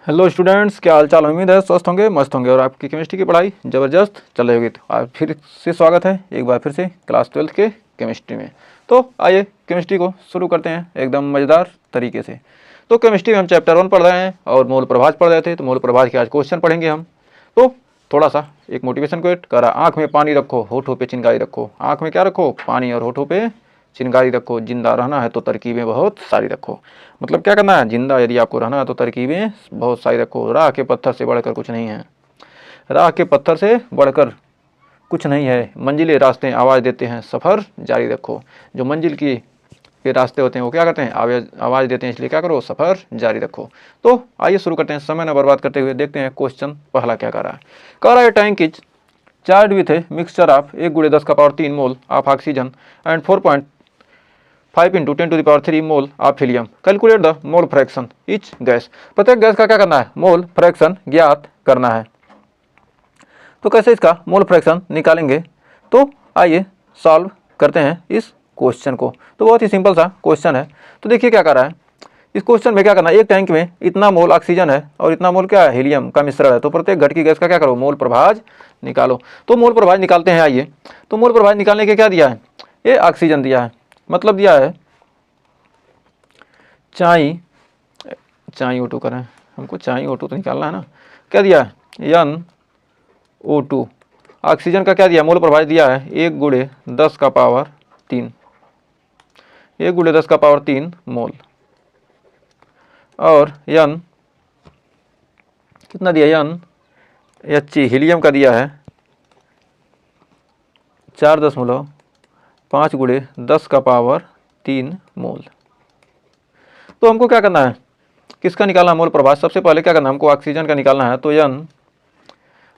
Hello students, क्या हाल चाल। उम्मीद है स्वस्थ होंगे, मस्त होंगे और आपकी केमिस्ट्री की पढ़ाई ज़बरदस्त चल रही होगी। तो आज फिर से स्वागत है एक बार फिर से क्लास 12th के केमिस्ट्री में। तो आइए केमिस्ट्री को शुरू करते हैं एकदम मज़ेदार तरीके से। तो केमिस्ट्री में हम चैप्टर 1 पढ़ रहे हैं और मोल प्रभाज पढ़ रहे थे। तो मोल प्रभाज के आज क्वेश्चन पढ़ेंगे हम। तो थोड़ा सा एक मोटिवेशन क्वेट करा, आँख में पानी रखो, होठों पे चिंगारी रखो। आँख में क्या रखो? पानी, और होठों पे चिंगारी रखो। जिंदा रहना है तो तरकीबें बहुत सारी रखो। मतलब क्या करना है? जिंदा यदि आपको रहना है तो तरकीबें बहुत सारी रखो। राह के पत्थर से बढ़कर कुछ नहीं है। राह के पत्थर से बढ़कर कुछ नहीं है। मंजिले रास्ते आवाज़ देते हैं, सफ़र जारी रखो। जो मंजिल के रास्ते होते हैं वो क्या करते हैं? आवाज़ देते हैं, इसलिए क्या करो? सफ़र जारी रखो। तो आइए शुरू करते हैं, समय न बर्बाद करते हुए देखते हैं क्वेश्चन पहला क्या कर रहा है। कह रहा है tank is charge with a mixture of 1×10⁻³ mole of oxygen and 4.5 × 10⁻³ mole of helium. Calculate the mole fraction each gas. प्रत्येक गैस का क्या करना है? मोल फ्रैक्शन ज्ञात करना है। तो कैसे इसका मोल फ्रैक्शन निकालेंगे? तो आइए सॉल्व करते हैं इस क्वेश्चन को। तो बहुत ही सिंपल सा क्वेश्चन है। तो देखिए क्या कर रहा है इस क्वेश्चन में। क्या करना है? एक टैंक में इतना मोल ऑक्सीजन है और इतना मोल क्या है? हीलियम का मिश्रण है। तो प्रत्येक घट की गैस का क्या करो? मोल प्रभाज निकालो। तो मोल प्रभाज निकालते हैं। आइए, तो मोल प्रभाज निकालने के क्या दिया है? ये ऑक्सीजन दिया है, मतलब दिया है चाई O2 करें, हमको चाई O2 तो निकालना है ना। क्या दिया है? NO2। ऑक्सीजन का क्या दिया? मोल प्रभाज दिया है 1×10⁻³ 1×10⁻³ मोल। और N कितना दिया? NH हीलियम का दिया है 4.5×10⁻³ मोल। तो हमको क्या करना है? किसका निकालना है मोल प्रभाज? सबसे पहले क्या करना है? हमको ऑक्सीजन का निकालना है। तो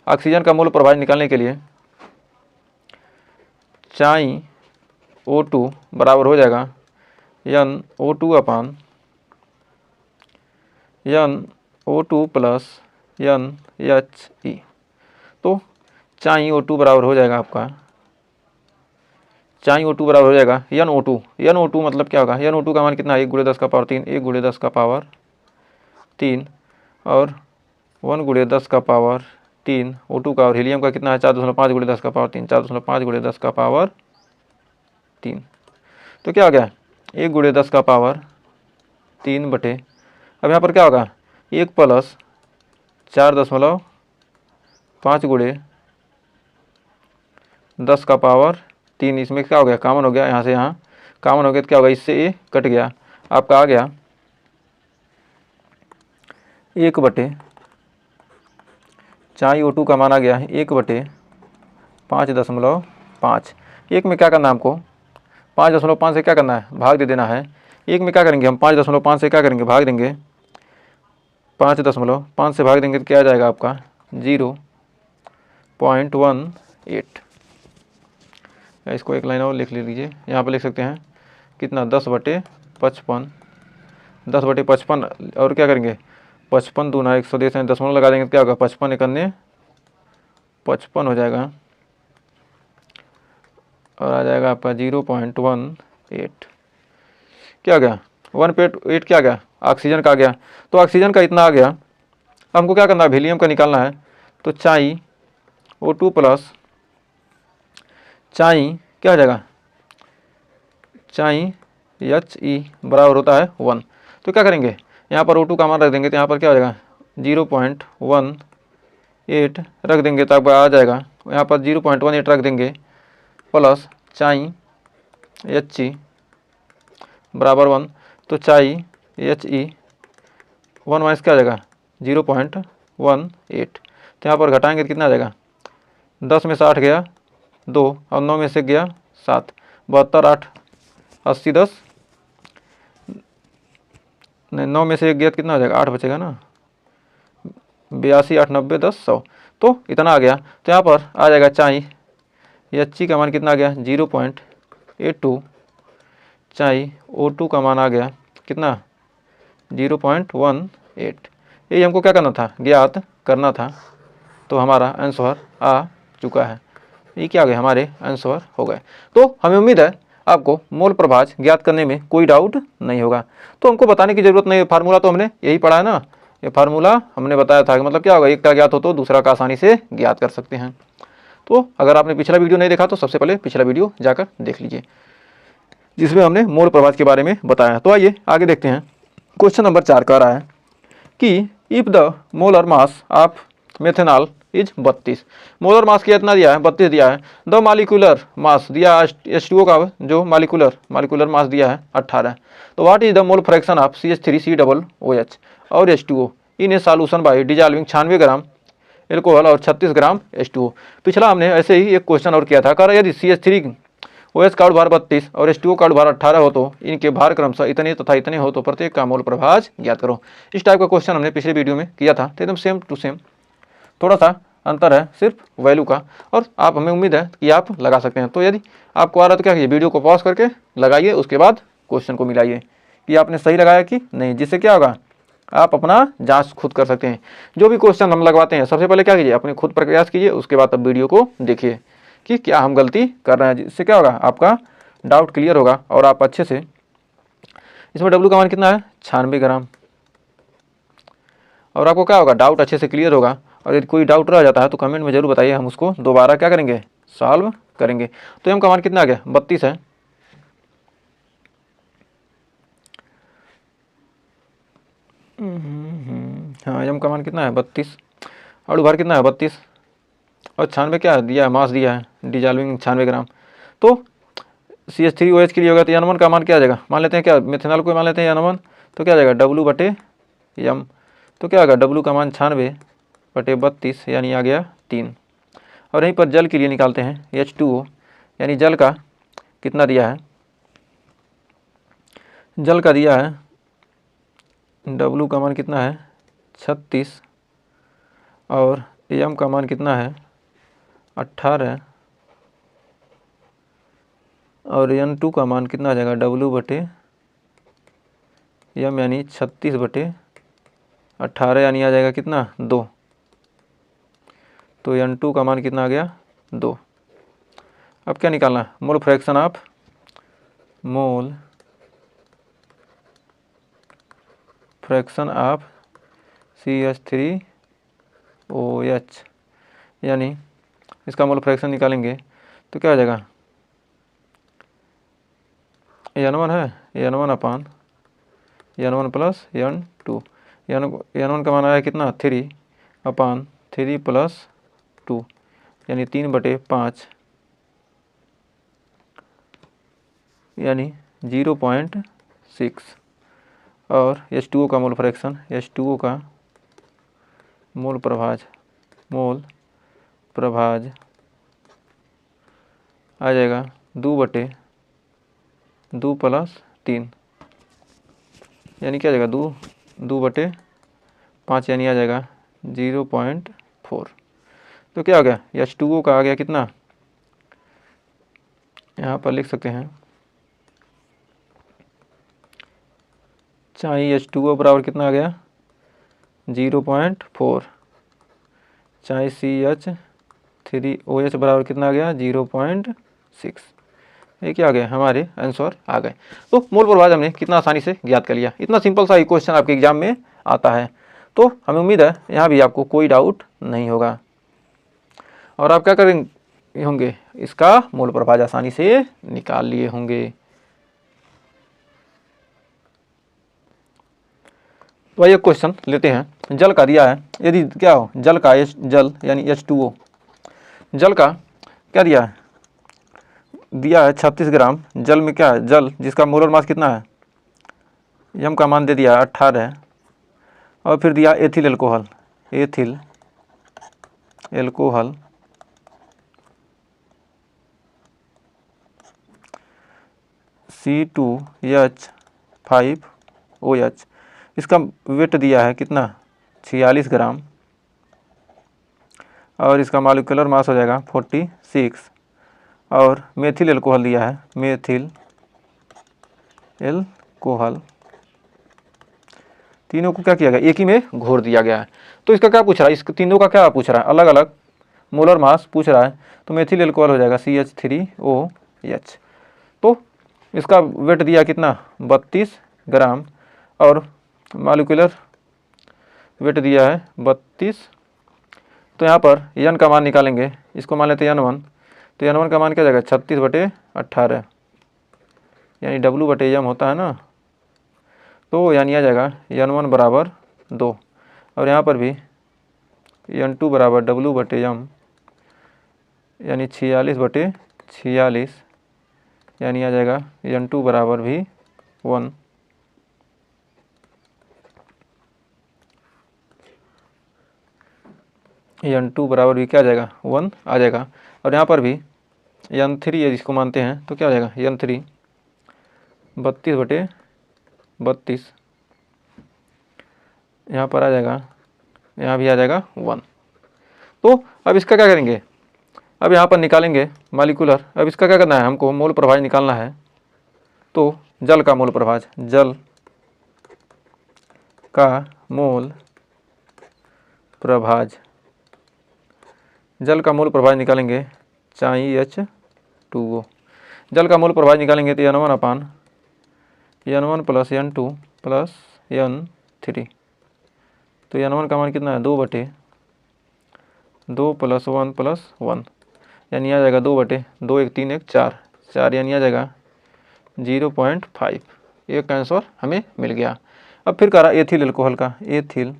ऑक्सीजन का मोल प्रभाज निकालने के लिए चाई O2 बराबर हो जाएगा NO2 प्लस NHE। तो चाई O2 बराबर हो जाएगा आपका चाई O2 बराबर हो जाएगा NO2 मतलब क्या होगा? NO2 का मान कितना है? 1×10⁻³ 1×10⁻³ और 1×10⁻³ O2 का, और हीलियम का कितना है? 4.5×10⁻³ 4.5×10⁻³ तो क्या हो गया? 1×10⁻³ बटे, अब यहाँ पर क्या होगा? 1 + 4.5×10⁻³ इसमें क्या हो गया? कॉमन हो गया, यहाँ से यहाँ कॉमन हो गया तो क्या होगा? इससे ये कट गया, आपका आ गया 1 बटे चाई O2 का मान आ गया 1/5.5। एक में क्या करना है हमको? 5.5 से क्या करना है? भाग दे देना है। एक में क्या करेंगे हम? 5.5 से क्या करेंगे? भाग देंगे। 5.5 से भाग देंगे तो क्या आ जाएगा आपका? 0.18। इसको एक लाइन और लिख लीजिए, यहाँ पर लिख सकते हैं कितना? 10/55। 10/55 और क्या करेंगे? 55 दूना 110 हैं, दशमलव लगा देंगे तो क्या होगा? 55 × 55 हो जाएगा और आ जाएगा आपका 0.18। क्या आ गया? 1/8 क्या आ गया? ऑक्सीजन का आ गया। तो ऑक्सीजन का इतना आ गया। हमको क्या करना है? हीलियम का निकालना है। तो चाई O2 प्लस चाई क्या हो जाएगा? चाई बराबर होता है 1। तो क्या करेंगे? यहाँ पर O2 का मान रख देंगे तो यहाँ पर क्या हो जाएगा? 0.18 रख देंगे तो आपका आ जाएगा, यहाँ पर 0.18 रख देंगे प्लस चाई बराबर 1। तो चाई 1 माइनस क्या आ जाएगा? 0.18। तो यहाँ पर घटाएंगे तो कितना आ जाएगा? 10 में से 8 गया 2 और 9 में से गया 7, 72 8 80 10 नहीं, 9 में से 1 गया तो कितना हो जाएगा? 8 बचेगा ना। 82 8 90 10 100, तो इतना आ गया। तो यहाँ पर आ जाएगा चाई का मान कितना आ गया? 0.82। चाई O2 का मान आ गया कितना? 0.18। यही हमको क्या करना था? ज्ञात करना था। तो हमारा आंसर आ चुका है। ये क्या हो गया? हमारे आंसर हो गए। तो हमें उम्मीद है आपको मोल प्रभाज ज्ञात करने में कोई डाउट नहीं होगा। तो हमको बताने की ज़रूरत नहीं है, फार्मूला तो हमने यही पढ़ा है ना। ये फार्मूला हमने बताया था कि मतलब क्या होगा, एक का ज्ञात हो तो दूसरा का आसानी से ज्ञात कर सकते हैं। तो अगर आपने पिछला वीडियो नहीं देखा तो सबसे पहले पिछला वीडियो जाकर देख लीजिए, जिसमें हमने मोल प्रभाज के बारे में बताया। तो आइए आगे देखते हैं। क्वेश्चन नंबर 4 कह रहा है कि if the molar mass of methanol is 32, molar mass कितना दिया है, 32 दिया है। द मालिकुलर मास दिया H2O का, जो मालिकुलर मास दिया है 18। तो what is the mole fraction of CH3COOH और H2O in a solution bye dissolving 96 gram alcohol और 36 ग्राम H2O। पिछला हमने ऐसे ही एक क्वेश्चन और किया था, कह रहा यदि CH3OH का भार 32 और H2O का भार 18 हो तो इनके भार क्रमशः इतने तथा इतने हो तो प्रत्येक का मोल प्रभाज ज्ञात करो। इस टाइप का क्वेश्चन हमने पिछले वीडियो में किया था, तो एकदम सेम टू सेम, थोड़ा सा अंतर है सिर्फ वैल्यू का, और आप, हमें उम्मीद है कि आप लगा सकते हैं। तो यदि आपको आ रहा है तो क्या कीजिए, वीडियो को पॉज करके लगाइए, उसके बाद क्वेश्चन को मिलाइए कि आपने सही लगाया कि नहीं, जिससे क्या होगा, आप अपना जांच खुद कर सकते हैं। जो भी क्वेश्चन हम लगवाते हैं सबसे पहले क्या कीजिए, अपने खुद प्रयास कीजिए, उसके बाद अब वीडियो को देखिए कि क्या हम गलती कर रहे हैं, जिससे क्या होगा, आपका डाउट क्लियर होगा और आप अच्छे से, इसमें W का मान कितना है 96 ग्राम, और आपको क्या होगा, डाउट अच्छे से क्लियर होगा। और यदि कोई डाउट रह जाता है तो कमेंट में जरूर बताइए, हम उसको दोबारा क्या करेंगे, सॉल्व करेंगे। तो M का मान कितना आ गया, 32 है। हाँ, M का मान कितना है 32, अणु भार कितना है 32, और 96 क्या दिया है, मास दिया है डिजॉल्विंग 96 ग्राम। तो CH3OH के लिए होगा तो N1 का मान क्या आ जाएगा, मान लेते हैं क्या, मेथेनॉल को मान लेते हैं N1, तो क्या आ जाएगा W/M। तो क्या होगा, W का मान 96/32 यानी आ गया 3। और यहीं पर जल के लिए निकालते हैं H2O, यानी जल का कितना दिया है, जल का दिया है W का मान कितना है 36, और M का मान कितना है 18, और N2 का मान कितना आ जाएगा W/M यानी 36/18 यानी आ जाएगा कितना 2। तो N2 का मान कितना आ गया 2। अब क्या निकालना है, मोल फ्रैक्शन ऑफ CH3OH, यानी इसका मोल फ्रैक्शन निकालेंगे तो क्या आ जाएगा, N1 है, N1/N1 + N2, N1 का मान आया कितना 3/3 + 2 यानी 3/5 यानी 0.6। और H2O का मोल फ्रैक्शन, H2O का मोल प्रभाज आ जाएगा 2/2 + 3 यानी क्या आ जाएगा 2/5 यानी आ जाएगा 0.4। तो क्या हो गया, H2O का आ गया कितना, यहाँ पर लिख सकते हैं, चाहे H2O बराबर कितना आ गया 0.4, चाहे CH3OH बराबर कितना आ गया 0.6। ये क्या आ गया, हमारे आंसर आ गए। तो मोल प्रभाज हमने कितना आसानी से ज्ञात कर लिया। इतना सिंपल सा ही क्वेश्चन आपके एग्जाम में आता है, तो हमें उम्मीद है यहाँ भी आपको कोई डाउट नहीं होगा, और आप क्या करेंगे होंगे, इसका मोल प्रभाज आसानी से निकाल लिए होंगे। तो आइए क्वेश्चन लेते हैं। जल का दिया है, यदि क्या हो, जल का जल यानी H2O, जल का क्या दिया है, दिया है 36 ग्राम। जल में क्या है, जल जिसका मोलर मास कितना है, M का मान दे दिया 18, और फिर दिया एथिल एल्कोहल C2H5OH, इसका वेट दिया है कितना 46 ग्राम, और इसका मॉलिक्यूलर मास हो जाएगा 46, और मेथिल एल्कोहल दिया है, मेथिल एल्कोहल, तीनों को क्या किया गया, एक ही में घोर दिया गया है। तो इसका क्या पूछ रहा है, इस तीनों का क्या पूछ रहा है, अलग अलग मोलर मास पूछ रहा है। तो मेथिल एल्कोहल हो जाएगा CH3OH, तो इसका वेट दिया कितना 32 ग्राम, और मॉलिक्यूलर वेट दिया है 32। तो यहाँ पर n का मान निकालेंगे, इसको मान लेते हैं n1। तो n1 का मान क्या जाएगा 36/18, यानी W/m होता है ना, तो यानी आ जाएगा n1 बराबर 2। और यहाँ पर भी n2 बराबर W/m, यानी 46/46, यानी आ जाएगा n2 बराबर भी 1। n2 बराबर भी क्या आ जाएगा 1 आ जाएगा। और यहाँ पर भी n3 जिसको मानते हैं तो क्या हो जाएगा n3 32/32, यहाँ पर आ जाएगा, यहाँ भी आ जाएगा 1। तो अब इसका क्या करेंगे, अब यहाँ पर निकालेंगे मॉलिक्यूलर। अब इसका क्या करना है, हमको मोल प्रभाज निकालना है। तो जल का मोल प्रभाज, जल का मोल प्रभाज, जल का मोल प्रभाज निकालेंगे CH2O। जल का मोल प्रभाज निकालेंगे तो n1 plus n2 plus n3। तो n1 का मान कितना है 2/2 प्लस 1 यानी आ जाएगा 2/2, 1 3 1 4 यानी आ जाएगा 0.5। एक आंसर हमें मिल गया। अब फिर कह रहा एथिल एल्कोहल का, एथिल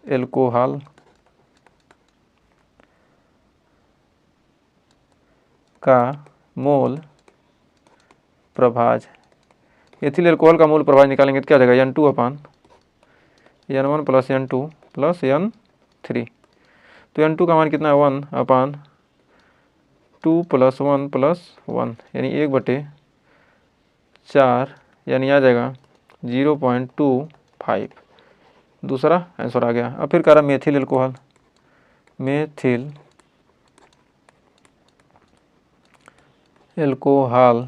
एल्कोहल का मोल प्रभाज। एथिल एल्कोहल का मोल प्रभाज निकालेंगे तो क्या हो जाएगा n1 plus n2 plus n3। तो n2 का मान कितना है 1/2 प्लस 1 यानी 1/4, यानी आ जाएगा 0.25। दूसरा आंसर आ गया। अब फिर कह रहा मेथिल एल्कोहल, मेथिल एल्कोहल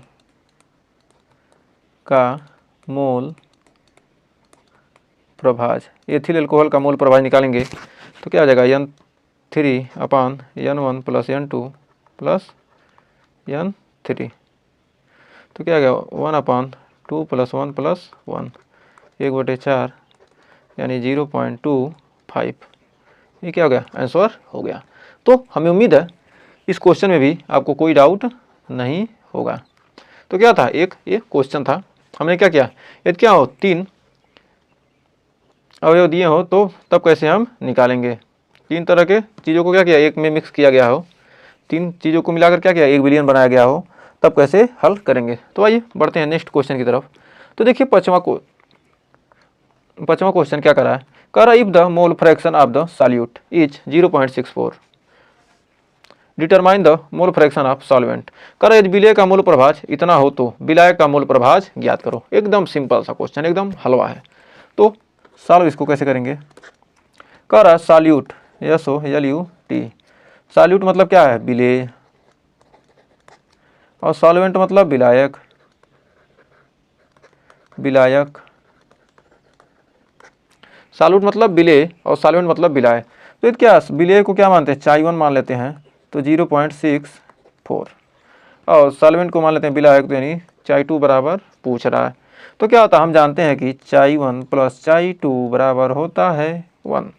का मोल प्रभाज। एथिल एल्कोहल का मोल प्रभाज निकालेंगे तो क्या आ जाएगा n3/n1 plus n2 plus n3। तो क्या आ गया 1/2 प्लस 1 प्लस 1, 1/4 यानी 0.25। ये क्या हो गया आंसर हो गया। तो हमें उम्मीद है इस क्वेश्चन में भी आपको कोई डाउट नहीं होगा। तो क्या था, एक ये क्वेश्चन था, हमने क्या किया, यदि क्या हो 3 अवयव दिए हो तो तब कैसे हम निकालेंगे। 3 तरह के चीज़ों को क्या किया, एक में मिक्स किया गया हो, 3 चीज़ों को मिलाकर क्या किया 1 बिलियन बनाया गया हो, तब कैसे हल करेंगे। तो आइए बढ़ते हैं नेक्स्ट क्वेश्चन की तरफ। तो देखिए पाँचवा क्वेश्चन क्या कर रहा है, कह रहा if the mole fraction of the solute is 0.64 determine the mole fraction of solvent. कह रहा यदि विलय का मोल प्रभाज इतना हो तो विलायक का मोल प्रभाज ज्ञात करो। एकदम सिंपल सा क्वेश्चन, एकदम हलवा है। तो सॉल्व इसको कैसे करेंगे, कह रहा सॉल्यूट SOLUT, सॉल्यूट मतलब क्या है विलेय, और सॉल्वेंट मतलब विलायक, विलायक, सॉल्यूट मतलब विलेय और सॉल्वेंट मतलब विलाय। तो क्या विलेय को क्या मानते हैं CHI1 मान लेते हैं तो 0.64, और सॉल्वेंट को मान लेते हैं विलायक, तो यानी CHI2 बराबर पूछ रहा है। तो क्या होता है, हम जानते हैं कि CHI1 प्लस CHI2 बराबर होता है 1।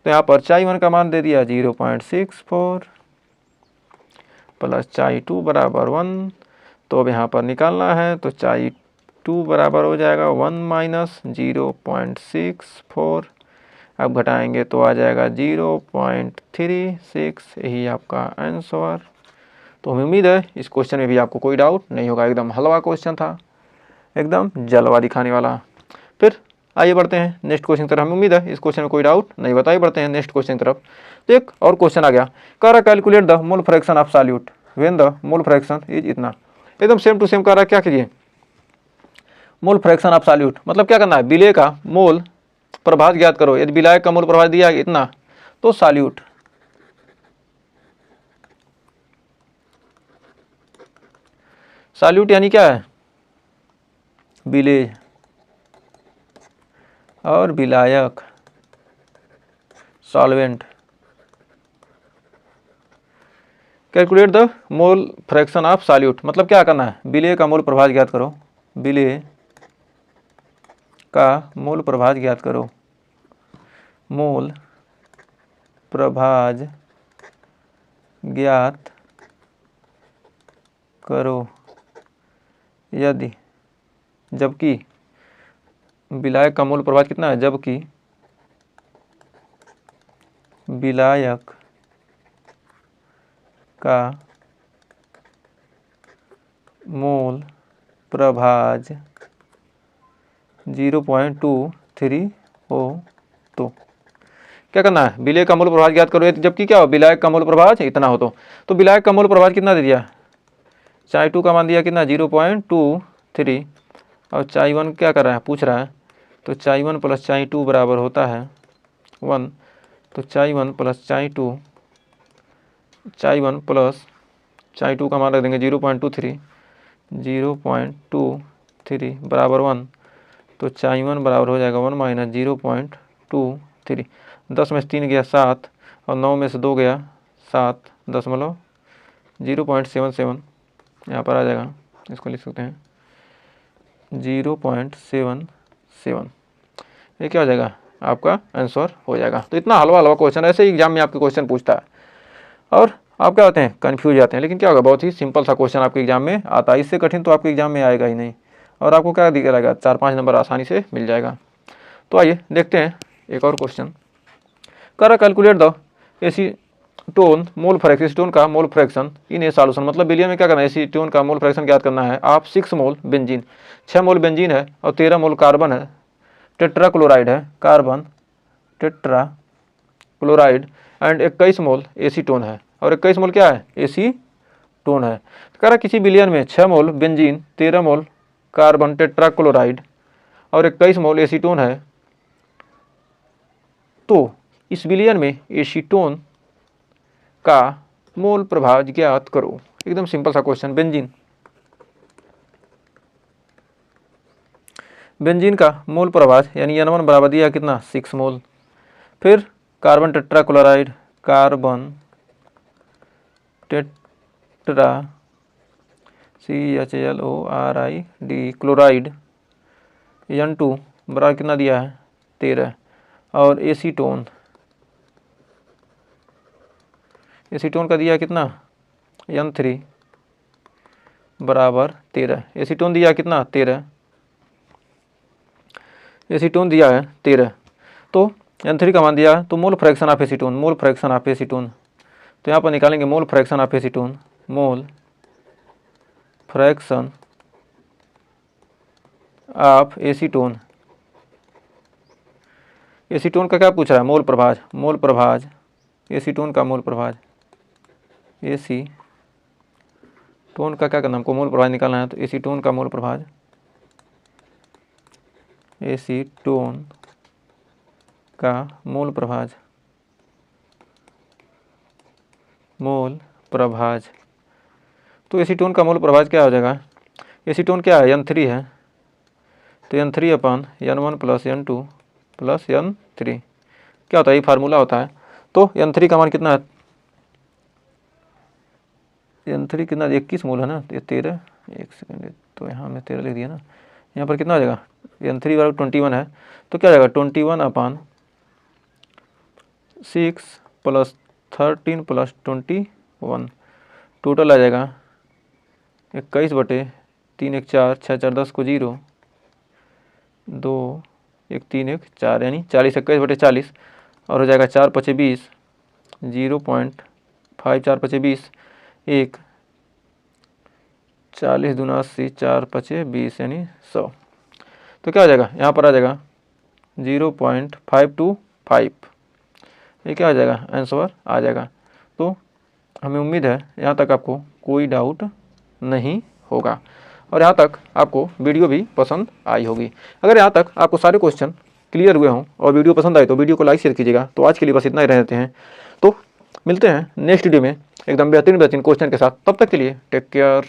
तो यहाँ पर CHI1 का मान दे दिया 0.64 प्लस CHI2 बराबर 1। तो अब यहाँ पर निकालना है तो CHI2 बराबर हो जाएगा 1 माइनस 0.64। अब घटाएंगे तो आ जाएगा 0.36। यही आपका आंसर। तो हमें उम्मीद है इस क्वेश्चन में भी आपको कोई डाउट नहीं होगा, एकदम हलवा क्वेश्चन था, एकदम जलवा दिखाने वाला। फिर आइए बढ़ते हैं नेक्स्ट क्वेश्चन की तरफ। हमें उम्मीद है इस क्वेश्चन में कोई डाउट नहीं, बताइए बढ़ते हैं नेक्स्ट क्वेश्चन की तरफ। तो एक और क्वेश्चन आ गया, कह रहा calculate the mole fraction of solute when the mole fraction is इतना। एकदम सेम टू सेम कह रहा है, क्या कीजिए मोल फ्रैक्शन ऑफ सॉल्यूट मतलब क्या करना है, विलेय का मोल प्रभाज ज्ञात करो। यदि विलायक का मोल प्रभाज दिया इतना तो सॉल्यूट, सॉल्यूट यानी क्या है विलेय, और विलायक solvent. Calculate the mole fraction of solute मतलब क्या करना है, विलेय का मोल प्रभाज ज्ञात करो, विलेय का मूल प्रभाज ज्ञात करो। मूल प्रभाज ज्ञात करो यदि, जबकि विलायक का मूल प्रभाज कितना है, जबकि विलायक का मूल प्रभाज 0.23 हो तो क्या करना है, विलायक का मूल प्रभाज ज्ञात करो जबकि क्या हो, विलायक का मूल प्रभाज इतना हो तो विलायक का मूल प्रभाज कितना दे दिया, chi2 का मान दिया कितना 0.23 और chi1 क्या कर रहा है, पूछ रहा है, तो chi1 प्लस chi2 बराबर होता है 1, तो chi1 plus chi2, chi1 plus chi2 का मान रख देंगे 0.23 बराबर 1, तो chi1 बराबर हो जाएगा 1 माइनस 0.23, 10 में से 3 गया 7 और 9 में से 2 गया 7.077 यहाँ पर आ जाएगा, इसको लिख सकते हैं 0.77, ये क्या हो जाएगा, आपका आंसर हो जाएगा। तो इतना हलवा हलवा क्वेश्चन, ऐसे ही एग्जाम में आपके क्वेश्चन पूछता है और आप क्या होते हैं, कन्फ्यूज जाते हैं, लेकिन क्या होगा, बहुत ही सिंपल सा क्वेश्चन आपके एग्जाम में आता है, इससे कठिन तो आपके एग्जाम में आएगा ही नहीं और आपको क्या दिख रहेगा, 4-5 नंबर आसानी से मिल जाएगा। तो आइए देखते हैं एक और क्वेश्चन। कर calculate the acetone mole fraction, acetone का mole fraction in a solution, मतलब बिलियन में क्या करना है, एसीटोन का मोल फ्रैक्शन ज्ञात करना है। आप 6 मोल बेंजीन, 6 मोल बेंजीन है और 13 मोल कार्बन है, टेट्रा क्लोराइड है, carbon tetra chloride and 21 mole acetone है, और 21 मोल क्या है, एसीटोन है। कह रहा किसी बिलियन में 6 mole benzene, 13 mole carbon tetrachloride और 21 मोल एसीटोन है, तो इस बिलियन में एसीटोन का मोल प्रभाज ज्ञात करो। एकदम सिंपल सा क्वेश्चन। बेंजीन का मोल प्रभाज यानी N1 बराबर दिया कितना 6 मोल, फिर carbon tetra chloride, carbon tetra CHLORID chloride N2 बराबर कितना दिया है 13, और एसीटोन का दिया कितना N3 बराबर 13, एसीटोन दिया कितना 13, एसीटोन दिया है 13, तो N3 का मान दिया, तो mole fraction of acetone, mole fraction of acetone, तो यहाँ पर निकालेंगे mole fraction of acetone, mole fraction of acetone, acetone का क्या पूछ रहा है, मोल प्रभाज, मोल प्रभाज एसीटोन का मोल प्रभाज, एसीटोन का क्या करना हमको, मोल प्रभाज निकालना है, तो एसीटोन का मोल प्रभाज, एसीटोन का मोल प्रभाज, मोल प्रभाज, तो एसीटोन का मोल प्रभाज क्या हो जाएगा, एसीटोन क्या है N3 है, तो N3 अपन N1 plus N2 plus N3 क्या होता है, ये फार्मूला होता है। तो N3 का मान कितना है, N3 कितना 21 मोल है ना, तो 13, एक सेकेंड, तो यहाँ मैं 13 लिख दिया ना, यहाँ पर कितना हो जाएगा, N3 बराबर 21 है, तो क्या हो जाएगा 21 अपन 6 प्लस 13 प्लस 21, टोटल आ जाएगा 21/3 1 4 6 4 10 को 0 2 1 3 1 4 यानी 40 21/40 और हो जाएगा 4 5 20, 0.5 4 5 20 1 40 दूना 80 4 5 20 यानी 100, तो क्या हो जाएगा, यहाँ पर आ जाएगा 0.525, ये क्या आ जाएगा, आंसर आ जाएगा। तो हमें उम्मीद है यहाँ तक आपको कोई डाउट नहीं होगा और यहाँ तक आपको वीडियो भी पसंद आई होगी। अगर यहाँ तक आपको सारे क्वेश्चन क्लियर हुए हों और वीडियो पसंद आए तो वीडियो को लाइक शेयर कीजिएगा। तो आज के लिए बस इतना ही रहते हैं, तो मिलते हैं नेक्स्ट वीडियो में एकदम बेहतरीन क्वेश्चन के साथ। तब तक के लिए टेक केयर।